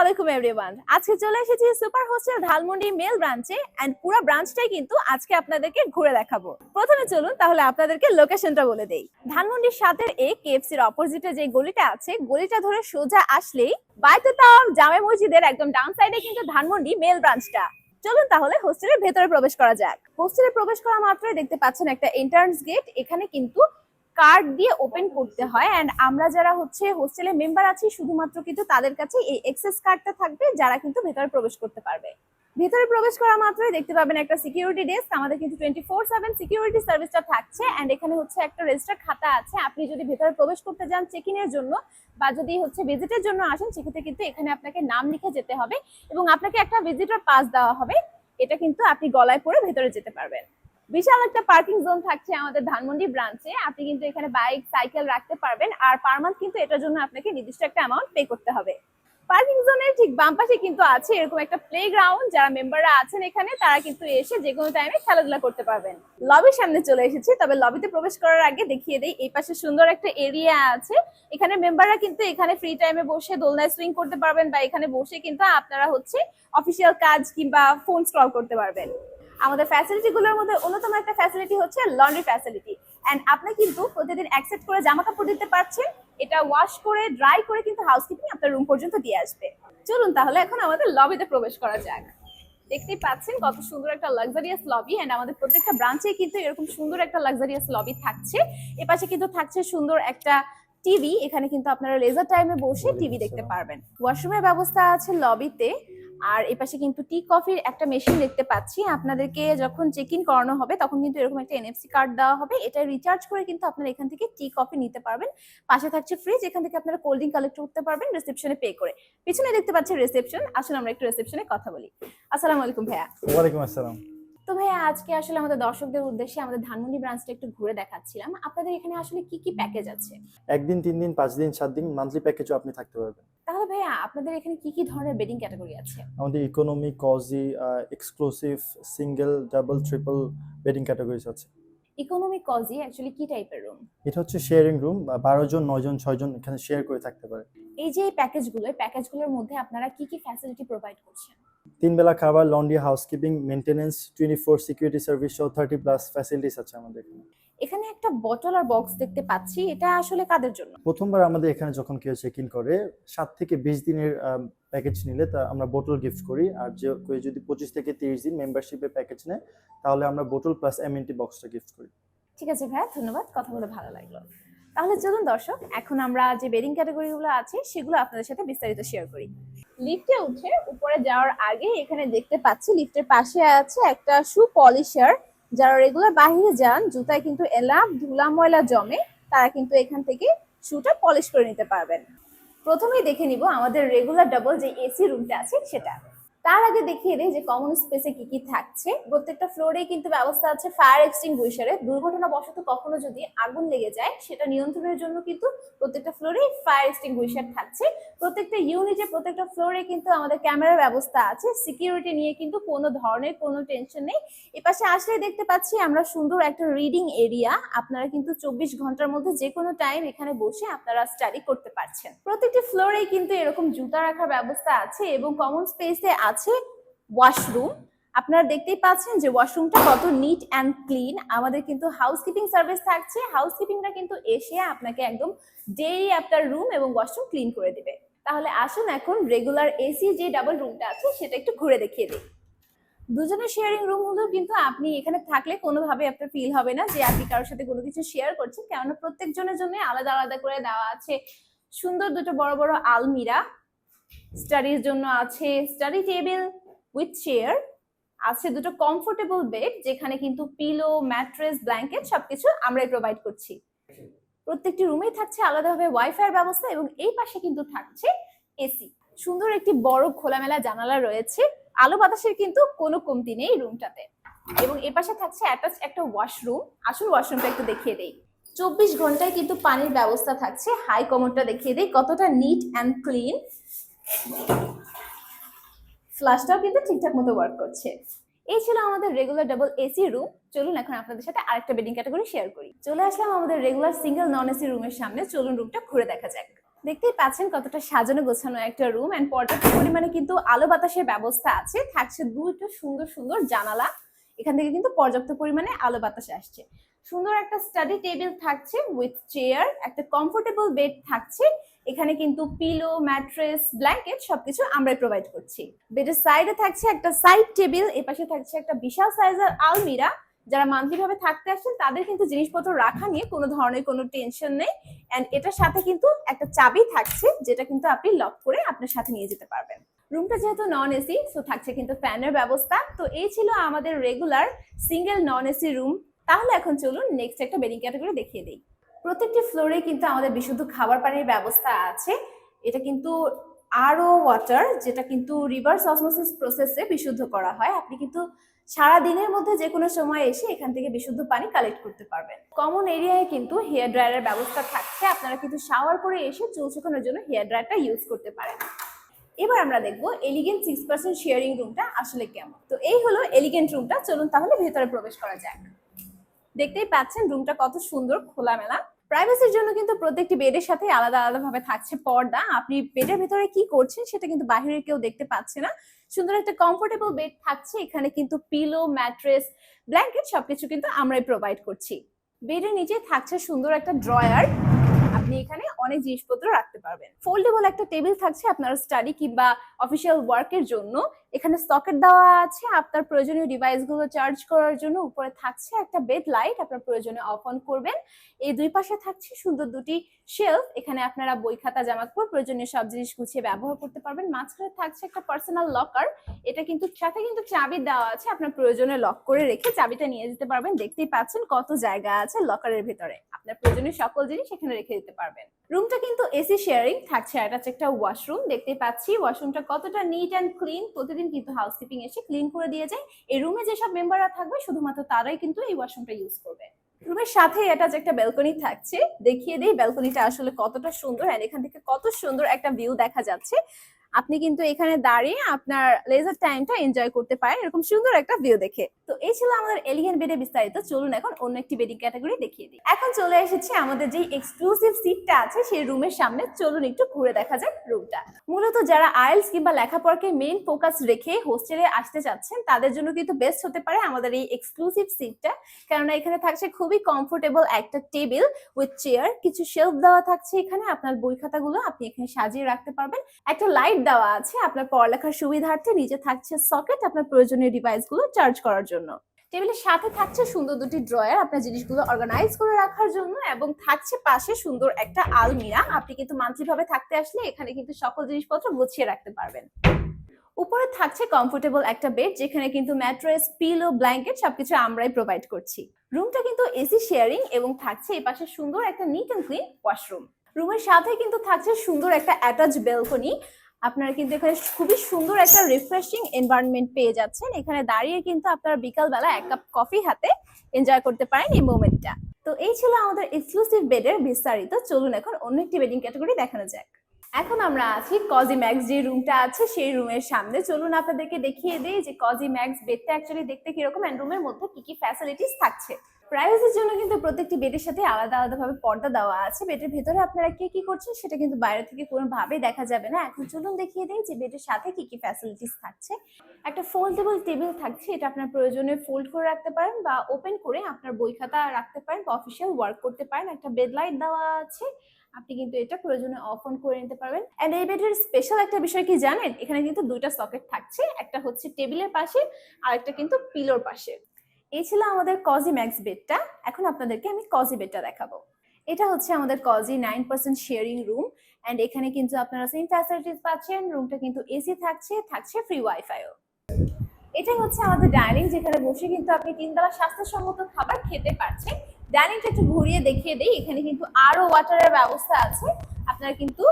আলাইকুম এভরিওয়ান। আজকে চলে এসেছি সুপার হোস্টেল ধানমন্ডি মেল ব্রাঞ্চে এন্ড পুরো ব্রাঞ্চটাই কিন্তু আজকে আপনাদেরকে ঘুরে দেখাবো। প্রথমে চলুন তাহলে আপনাদেরকে লোকেশনটা বলে দেই। ধানমন্ডির 7-এ কেএফসির অপোজিটে যে গলিটা আছে, গলিটা ধরে সোজা আসলেই বাইতুল তাওয়াব জামে মসজিদের একদম ডাউন সাইডে কিন্তু ধানমন্ডি মেল ব্রাঞ্চটা। চলুন তাহলে হোস্টেলের ভেতরে প্রবেশ করা যাক। হোস্টেলে প্রবেশ করা মাত্রই দেখতে পাচ্ছেন একটা এন্ট্রান্স গেট। এখানে কিন্তু কার্ড দিয়ে ওপেন করতে হয় এন্ড আমরা যারা হচ্ছে হোস্টেলের মেম্বার আছি শুধুমাত্র কিন্তু তাদের কাছে এই এক্সেস কার্ডটা থাকবে, যারা কিন্তু ভেতরে প্রবেশ করতে পারবে। ভেতরে প্রবেশ করা মাত্রই দেখতে পাবেন একটা সিকিউরিটি ডেস্ক। আমাদের কিন্তু 24/7 সিকিউরিটি সার্ভিসটা থাকছে এন্ড এখানে হচ্ছে একটা রেজিস্টার খাতা আছে। আপনি যদি ভেতরে প্রবেশ করতে যান চেক ইনের জন্য বা যদি হচ্ছে ভিজিটের জন্য আসেন, সেক্ষেত্রে কিন্তু এখানে আপনাকে নাম লিখে যেতে হবে এবং আপনাকে একটা ভিজিটর পাস দেওয়া হবে। এটা কিন্তু আপনি গলায় পরে ভেতরে যেতে পারবেন। বিশাল একটা পার্কিং জোন থাকছে আমাদের ধানমন্ডি ব্রাঞ্চে। আপনি কিন্তু এখানে বাইক সাইকেল রাখতে পারবেন আর পার মান্থ কিন্তু এটার জন্য আপনাকে নির্দিষ্ট একটা অ্যামাউন্ট পে করতে হবে। পার্কিং জোনের ঠিক বাম পাশে কিন্তু আছে এরকম একটা প্লে গ্রাউন্ড। যারা মেম্বাররা আছেন এখানে তারা কিন্তু এসে যে কোনো টাইমে খেলাধুলা করতে পারবেন। লবির সামনে চলে এসেছি, তবে লবিতে প্রবেশ করার আগে দেখিয়ে দেই এই পাশে সুন্দর একটা এরিয়া আছে। এখানে মেম্বাররা কিন্তু এখানে ফ্রি টাইমে বসে দোলনায় সুইং করতে পারবেন বা এখানে বসে কিন্তু আপনারা হচ্ছে অফিসিয়াল কাজ কিংবা ফোন স্ক্রল করতে পারবেন। আমাদের ফ্যাসিলিটি গুলোর মধ্যে অন্যতম একটা ফ্যাসিলিটি হচ্ছে লন্ড্রি ফ্যাসিলিটি এন্ড আপনি কিন্তু প্রতিদিন অ্যাকসেপ্ট করে জামা কাপড় দিতে পারছেন। এটা ওয়াশ করে ড্রাই করে কিন্তু হাউসকিপিং আপনার রুম পর্যন্ত দিয়ে আসবে। চলুন তাহলে এখন আমাদের লবিতে প্রবেশ করা যাক। দেখতেই পাচ্ছেন কত সুন্দর একটা লাক্সারিয়াস লবি এন্ড আমাদের প্রত্যেকটা ব্রাঞ্চে কিন্তু এরকম সুন্দর একটা লাক্সারিয়াস লবি থাকছে। এপাশে কিন্তু থাকছে সুন্দর একটা টিভি। এখানে কিন্তু আপনারা লেজার টাইমে বসে টিভি দেখতে পারবেন। ওয়াশরুমের ব্যবস্থা আছে লবিতে। আর এপাশে কিন্তু টি কফির একটা মেশিন দেখতে পাচ্ছি। আপনাদেরকে যখন চেক ইন করানো হবে তখন কিন্তু এরকম একটা এনএফসি কার্ড দেওয়া হবে। এটা রিচার্জ করে কিন্তু আপনারা এখান থেকে টি কফি নিতে পারবেন। পাশে থাকছে ফ্রিজ, এখান থেকে আপনারা কোল্ড ড্রিঙ্ক কালেক্ট করতে পারবেন রিসেপশনে পে করে। পিছনে দেখতে পাচ্ছেন রিসেপশন। আসুন আমরা একটু রিসেপশনে কথা বলি। আসসালামু আলাইকুম ভাইয়া। ওয়ালাইকুম আসসালাম। তো ভাইয়া, আজকে আসলে আমাদের দর্শকদের উদ্দেশ্যে আমাদের ধানমন্ডি ব্রাঞ্চটা একটু ঘুরে দেখাচ্ছিলাম। আপনাদের এখানে আসলে কি কি প্যাকেজ আছে? একদিন, 3 দিন, 5 দিন, 7 দিন মান্থলি প্যাকেজও আপনি থাকতে পারবেন। তাহলে ভাইয়া আপনাদের এখানে কি কি ধরনের বেডিং ক্যাটাগরি আছে? আমাদের economy, cosy, exclusive, single, double, triple bedding categories আছে। ইকোনমি কজি অ্যাকচুয়ালি কি টাইপের রুম? এটা হচ্ছে শেয়ারিং রুম। 12 জন, 9 জন, 6 জন এখানে শেয়ার করে থাকতে পারে। এই যে প্যাকেজগুলোর মধ্যে আপনারা কি কি ফ্যাসিলিটি প্রোভাইড করছেন? 3 বেলা খাবার, laundry, housekeeping, maintenance, 24 security service সহ 30 প্লাস ফ্যাসিলিটিস আছে আমাদের এখানে। এখানে একটা বটল আর বক্স দেখতে পাচ্ছি, এটা আসলে কাদের জন্য? প্রথমবার আমাদের এখানে যখন কেউ চেক ইন করে 7 থেকে 20 দিনের প্যাকেজ নিলে তা আমরা বোতল গিফট করি। আর যে কেউ যদি 25 থেকে 30 দিন মেম্বারশিপের প্যাকেজ নেয় তাহলে আমরা বোতল প্লাস এমএনটি বক্সটা গিফট করি। ঠিক আছে ভাইয়া, ধন্যবাদ, কথা বলে ভালো লাগলো। তাহলে চলুন দর্শক, এখন আমরা যে বেডিং ক্যাটাগরিগুলো আছে সেগুলো আপনাদের সাথে বিস্তারিত শেয়ার করি। লিফটে উঠে উপরে যাওয়ার আগে এখানে দেখতে পাচ্ছি লিফটের পাশে আছে একটা শু পলিশার। যারা রেগুলার বাইরে যান, জুতায় কিন্তু এলাম ধুলা ময়লা জমে, তারা কিন্তু এখান থেকে শুটা পলিশ করে নিতে পারবেন। প্রথমেই দেখে নিব আমাদের রেগুলার ডাবল যে এসি রুমটা আছে সেটা। তার আগে দেখিয়ে দেই যে কমন স্পেসে কি কি থাকছে। প্রত্যেকটা ফ্লোরে কিন্তু ব্যবস্থা আছে ফায়ার এক্সটিংগুইশারের। দুর্ঘটনাবশত কখনো যদি আগুন লেগে যায় সেটা নিয়ন্ত্রণের জন্য কিন্তু প্রত্যেকটা ফ্লোরে ফায়ার এক্সটিংগুইশার থাকছে। প্রত্যেকটা ইউনিটে, প্রত্যেকটা ফ্লোরে কিন্তু আমাদের ক্যামেরার ব্যবস্থা আছে। সিকিউরিটি নিয়ে কিন্তু কোনো ধরনের কোনো টেনশন নেই। এপাশে আসলে দেখতে পাচ্ছি আমরা সুন্দর একটা রিডিং এরিয়া। আপনারা কিন্তু 24 ঘন্টার মধ্যে যে কোনো টাইম এখানে বসে আপনারা স্টাডি করতে পারছেন। প্রত্যেকটি ফ্লোরে কিন্তু এরকম জুতা রাখার ব্যবস্থা আছে এবং কমন স্পেসে আছে ওয়াশরুম। আপনারা দেখতেই পাচ্ছেন যে ওয়াশরুমটা কত নিট অ্যান্ড ক্লিন। আমাদের কিন্তু হাউসকিপিং সার্ভিস থাকছে। হাউসকিপিংটা কিন্তু এসে আপনাকে একদম ডেইলি আপনার রুম এবং ওয়াশরুম ক্লিন করে দিবে। তাহলে আসুন এখন রেগুলার এসি যে ডাবল রুমটা আছে সেটা একটু ঘুরে দেখিয়ে দিই। দুজনের শেয়ারিং রুম হলেও কিন্তু আপনি এখানে থাকলে কোনোভাবে আপনার ফিল হবে না যে আপনি কারোর সাথে কোনো কিছু শেয়ার করছেন, কেননা প্রত্যেকজনের জন্য আলাদা আলাদা করে দেওয়া আছে সুন্দর দুটো বড় বড় আলমিরা। স্টাডির জন্য আছে স্টাডি টেবিল উইথ চেয়ার, আছে দুটো কমফোর্টেবল বেড যেখানে কিন্তু পিলো, ম্যাট্রেস, ব্ল্যাঙ্কেট সবকিছু আমরাই প্রোভাইড করছি। প্রত্যেকটি রুমেই থাকছে আলাদাভাবে ওয়াইফাই ব্যবস্থা এবং এই পাশে কিন্তু থাকছে এসি। সুন্দর একটি বড় খোলামেলা জানালা রয়েছে, আলো বাতাসের কিন্তু কোনো কমতি নেই রুমটাতে। এবং এ পাশে থাকছে অ্যাটাচ একটা ওয়াশরুম। আসল ওয়াশরুমটা একটু দেখিয়ে দেই। 24 ঘন্টায় কিন্তু পানির ব্যবস্থা থাকছে। হাই কমোডটা দেখিয়ে দেই কতটা নিট অ্যান্ড ক্লিন। ফ্লাশটাও কিন্তু ঠিকঠাক মতো ওয়ার্ক করছে। এই ছিল আমাদের রেগুলার ডাবল এসি রুম। চলুন এখন আপনাদের সাথে আরেকটা বেডিং ক্যাটাগরি শেয়ার করি। চলে আসলাম আমাদের রেগুলার সিঙ্গেল নন এসি রুমের সামনে। চলুন রুমটা ঘুরে দেখা যাক। দেখতেই পাচ্ছেন কতটা সাজানো গোছানো একটা রুম এন্ড পর্যাপ্ত পরিমাণে কিন্তু আলো বাতাসের ব্যবস্থা আছে। থাকছে দুটো সুন্দর সুন্দর জানালা, এখান থেকে কিন্তু পর্যাপ্ত পরিমাণে আলো বাতাস আসছে। সুন্দর একটা স্টাডি টেবিল থাকছে উইথ চেয়ার, একটা কমফোর্টেবল বেড থাকছে। এখানে কিন্তু পিলো, ম্যাট্রেস, ব্ল্যাঙ্কেট সবকিছু আমরাই প্রোভাইড করছি। বেডের সাইডে থাকছে একটা সাইড টেবিল, এপাশে থাকছে একটা বিশাল সাইজের আলমিরা। যারা মান্থলি ভাবে থাকতে আসছেন তাদের কিন্তু জিনিসপত্র রাখা নিয়ে কোনো ধরনের কোনো টেনশন নেই। এন্ড এটার সাথে কিন্তু একটা চাবি থাকছে, যেটা কিন্তু আপনি লক করে আপনার সাথে নিয়ে যেতে পারবেন। রুমটা যেহেতু নন এসি, সো থাকছে কিন্তু ফ্যানের ব্যবস্থা। তো এই ছিল আমাদের regular single non AC room. তাহলে এখন চলুন নেক্সট একটা বেডিং ক্যাটাগরি দেখিয়ে দিই। প্রত্যেকটি ফ্লোরে কিন্তু আমাদের বিশুদ্ধ খাবার পানির ব্যবস্থা আছে। এটা কিন্তু আরও ওয়াটার, যেটা কিন্তু রিভার্স অসমোসিস প্রসেসে বিশুদ্ধ করা হয়। আপনি কিন্তু সারা দিনের মধ্যে যে কোনো সময় এসে এখান থেকে বিশুদ্ধ পানি কালেক্ট করতে পারবেন। কমন এরিয়ায় কিন্তু হেয়ার ড্রায়ারের ব্যবস্থা থাকছে, আপনারা কিন্তু শাওয়ার করে এসে চুল শুকানোর জন্য হেয়ার ড্রায়ারটা ইউজ করতে পারেন। এবার আমরা দেখবো এলিগেন্ট 6% শেয়ারিং রুমটা আসলে কেমন। তো এই হলো এলিগেন্ট রুমটা, চলুন তাহলে ভেতরে প্রবেশ করা যাক। দেখতেই পাচ্ছেন রুমটা কত সুন্দর খোলামেলা। প্রাইভেসির জন্য কিন্তু প্রত্যেকটি বেডের সাথে আলাদা আলাদা ভাবে থাকছে পর্দা। আপনি বেডের ভিতরে কি করছেন সেটা কিন্তু বাইরের কেউ দেখতে পাচ্ছে না। সুন্দর একটা কমফোর্টেবল বেড থাকছে, এখানে কিন্তু পিলো, ম্যাট্রেস, ব্ল্যাঙ্কেট সবকিছু কিন্তু আমরাই প্রোভাইড করছি। বেডের নিচে থাকছে সুন্দর একটা ড্রয়ার, আপনি এখানে অনেক জিনিসপত্র রাখতে পারবেন। ফোল্ডেবল একটা টেবিল থাকছে আপনার স্টাডি কিংবা অফিসিয়াল ওয়ার্কের জন্য। এখানে সকেট দেওয়া আছে আপনার প্রয়োজনীয় ডিভাইসগুলো চার্জ করার জন্য। উপরে থাকছে একটা বেড লাইট, আপনার প্রয়োজনে অফ অন করবেন। এই দুই পাশে থাকছে সুন্দর দুটি শেলফ, এখানে আপনারা বই খাতা, জামাকাপড়, প্রয়োজনীয় সব জিনিস গুছিয়ে ব্যবহার করতে পারবেন। মাঝখানে থাকছে একটা পার্সোনাল লকার, এটা কিন্তু সাথে কিন্তু চাবি দেওয়া আছে, আপনার প্রয়োজনে লক করে রেখে চাবিটা নিয়ে যেতে পারবেন। দেখতেই পাচ্ছেন কত জায়গা আছে লকারের ভিতরে, আপনার প্রয়োজনীয় সকল জিনিস এখানে রেখে দিতে পারবেন। রুমটা কিন্তু এসি শেয়ারিং থাকছে, অ্যাটাচ একটা ওয়াশরুম। দেখতেই পাচ্ছি ওয়াশরুমটা কতটা নিট অ্যান্ড ক্লিন, প্রতিদিন কিন্তু হাউসকিপিং এসে ক্লিন করে দিয়ে যায়। এই রুমে যেসব মেম্বাররা থাকবে শুধুমাত্র তারাই কিন্তু এই ওয়াশরুমটা ইউজ করবে। রুমের সাথে অ্যাটাচ একটা ব্যালকনি থাকছে, দেখিয়ে দিই ব্যালকনিটা আসলে কতটা সুন্দর। আর এখান থেকে কত সুন্দর একটা ভিউ দেখা যাচ্ছে। আপনি কিন্তু এখানে দাঁড়িয়ে আপনার লেজার টাইমটা এনজয় করতে পারেন এরকম সুন্দর একটা ভিউ দেখে। তো এই ছিল আমাদের এলিগেন্ট বেডে বিস্তারিত। চলুন এখন অন্য একটি বেডিং ক্যাটাগরি দেখিয়ে দিই। এখন চলে এসেছি আমাদের যে এক্সক্লুসিভ সিটটা আছে সেই রুমের সামনে। চলুন একটু ঘুরে দেখা যাক রুমটা। মূলত যারা আইএলটিএস কিংবা লেখাপড়াকে মেইন ফোকাস রেখে হোস্টেলে আসতে চাচ্ছেন তাদের জন্য কিন্তু বেস্ট হতে পারে আমাদের এই এক্সক্লুসিভ সিটটা, কেননা এখানে থাকছে খুবই কমফোর্টেবল একটা টেবিল উইথ চেয়ার, কিছু শেলফ দেওয়া থাকছে এখানে, আপনার বই খাতাগুলো আপনি এখানে সাজিয়ে রাখতে পারবেন। একটা লাইট দেওয়া আছে আপনার পড়ালেখার সুবিধার্থে, নিচে থাকছে সকেট আপনার প্রয়োজনীয় ডিভাইসগুলো চার্জ করার জন্য। টেবিলের সাথে থাকছে সুন্দর দুটি ড্রয়ার আপনার জিনিসগুলো অর্গানাইজ করে রাখার জন্য, এবং থাকছে পাশে সুন্দর একটা আলমিরা। আপনি কিন্তু মান্থলি ভাবে থাকতে আসলে এখানে কিন্তু সকল জিনিসপত্র গুছিয়ে রাখতে পারবেন। উপরে থাকছে কমফোর্টেবল একটা বেড, যেখানে কিন্তু ম্যাট্রেস, পিলো, ব্ল্যাঙ্কেট সবকিছু আমরাই প্রোভাইড করছি। রুমটা কিন্তু এসি শেয়ারিং এবং থাকছে এই পাশে সুন্দর একটা নিট অ্যান্ড ক্লিন ওয়াশরুম। রুমের সাথে কিন্তু থাকছে সুন্দর একটা অ্যাটাচ ব্যালকনি। আপনারা কিন্তু এখানে খুবই সুন্দর একটা রিফ্রেশিং এনভায়রনমেন্ট পেয়ে যাচ্ছেন। এখানে দাঁড়িয়ে কিন্তু আপনারা বিকাল বেলা এক কাপ কফি হাতে এনজয় করতে পারেন এই মোমেন্টটা। তো এই ছিল আমাদের এক্সক্লুসিভ বেডের বিস্তারিত। চলুন এখন অন্য একটি বেডিং ক্যাটাগরি দেখানো যাক। এখন আমরা আছি কজি ম্যাক্স যে রুমটা আছে সেই রুমের সামনে। চলুন আপনাদেরকে দেখিয়ে দেই যে কজি ম্যাক্স বেডটা অ্যাকচুয়ালি দেখতে কিরকম এন্ড রুমের মধ্যে কি কি ফ্যাসিলিটিস থাকছে। প্রাইভেসির জন্য কিন্তু প্রত্যেকটি বেডের সাথে আলাদা আলাদা ভাবে পর্দা দেওয়া আছে। বেডের ভেতরে আপনারা কে কি করছেন সেটা কিন্তু বাইরে থেকে কোনোভাবেই দেখা যাবে না। এখন চলুন দেখিয়ে দেই যে বেডের সাথে কি কি ফ্যাসিলিটিস থাকছে। একটা ফোল্ডেবল টেবিল থাকছে, এটা আপনার প্রয়োজনে ফোল্ড করে রাখতে পারেন বা ওপেন করে আপনার বই খাতা রাখতে পারেন বা অফিসিয়াল ওয়ার্ক করতে পারেন। একটা বেড লাইট দেওয়া আছে, আপনি কিন্তু এটা প্রয়োজনে অফ অন করে নিতে পারবেন। এন্ড এই বেডের স্পেশাল একটা বিষয় কি জানেন, এখানে কিন্তু দুইটা সকেট থাকছে, একটা হচ্ছে টেবিলের পাশে আর একটা কিন্তু পিলোর পাশে। এই ছিল আমাদের কজি ম্যাক্স বেডটা। এখন আপনাদেরকে আমি কজি বেডটা দেখাবো। এটা হচ্ছে আমাদের কজি 9% শেয়ারিং রুম এন্ড এখানে কিন্তু আপনারা সেম ফ্যাসিলিটিস পাচ্ছেন। রুমটা কিন্তু এসি থাকছে, থাকছে ফ্রি ওয়াইফাইও। এটাই হচ্ছে আমাদের ডাইনিং, যেখানে বসে কিন্তু আপনি 3 বেলা স্বাস্থ্যসম্মত খাবার খেতে পারছেন। ডাইনিংটা একটু ঘুরিয়ে দেখিয়ে দেই। এখানে কিন্তু আরো ওয়াটারের ব্যবস্থা আছে, আপনারা কিন্তু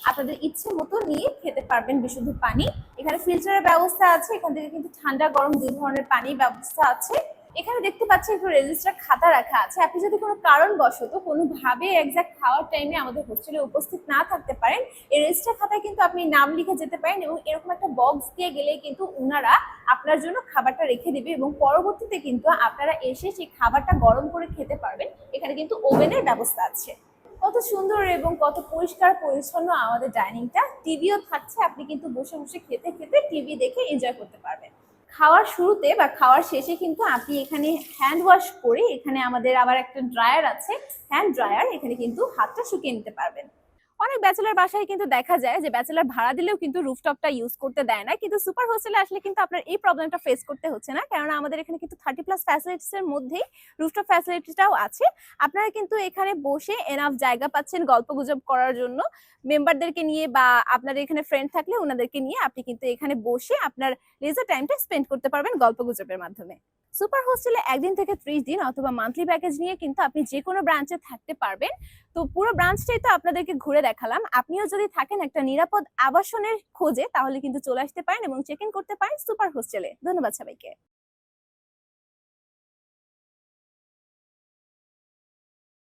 আপনাদের ইচ্ছে মতো নিয়ে খেতে পারবেন বিশুদ্ধ পানি। এখানে ফিল্টারের ব্যবস্থা আছে, এখান থেকে কিন্তু ঠান্ডা গরম দুই ধরনের পানির ব্যবস্থা আছে। এখানে দেখতে পাচ্ছি একটু রেজিস্টার খাতা রাখা আছে। আপনি যদি কোনো কারণবশত কোনোভাবে এক্সাক্ট খাওয়ার টাইমে আমাদের হোস্টেলে উপস্থিত না থাকতে পারেন, এই রেজিস্টার খাতায় কিন্তু আপনি নাম লিখে যেতে পারেন এবং এরকম একটা বক্স দিয়ে গেলে কিন্তু ওনারা আপনার জন্য খাবারটা রেখে দিবে এবং পরবর্তীতে কিন্তু আপনারা এসে সেই খাবারটা গরম করে খেতে পারবেন। এখানে কিন্তু ওভেনের ব্যবস্থা আছে। কত সুন্দর এবং কত পরিষ্কার পরিচ্ছন্ন আমাদের ডাইনিংটা, টিভিও থাকছে, আপনি কিন্তু বসে বসে খেতে খেতে টিভি দেখে এনজয় করতে পারবেন। খাওয়ার শুরুতে বা খাওয়ার শেষে কিন্তু আপনি এখানে হ্যান্ড ওয়াশ করে, এখানে আমাদের আবার একটা ড্রায়ার আছে, হ্যান্ড ড্রায়ার, এখানে কিন্তু হাতটা শুকিয়ে নিতে পারবেন। অনেক ব্যাচেলর বাসায় কিন্তু দেখা যায় যে ব্যাচেলর ভাড়া দিলেও কিন্তু রুফটপটা ইউজ করতে দেয় না, কিন্তু সুপার হোস্টেলে আসলে কিন্তু আপনার এই প্রবলেমটা ফেস করতে হচ্ছে না, কারণ আমাদের এখানে কিন্তু 30+ ফ্যাসিলিটিস এর মধ্যেই রুফটপ ফ্যাসিলিটিটাও আছে। আপনারা কিন্তু এখানে বসে এনাফ জায়গা পাচ্ছেন গল্পগুজব করার জন্য, মেম্বারদেরকে নিয়ে বা আপনার এখানে ফ্রেন্ড থাকলে ওনাদেরকে নিয়ে আপনি কিন্তু এখানে বসে আপনার লেজার টাইমটা স্পেন্ড করতে পারবেন গল্পগুজবের মাধ্যমে। সুপার হোস্টেলে 1 দিন থেকে 30 দিন অথবা মান্থলি প্যাকেজ নিয়ে কিন্তু আপনি যে কোনো ব্রাঞ্চে থাকতে পারবেন। তো পুরো ব্রাঞ্চটাই তো আপনাদেরকে ঘুরে দেখালাম। আপনিও যদি থাকেন একটা নিরাপদ আবাসনের খোঁজে, তাহলে কিন্তু চলে আসতে পারেন এবং চেক ইন করতে পারেন সুপার হোস্টেলে। ধন্যবাদ সবাইকে।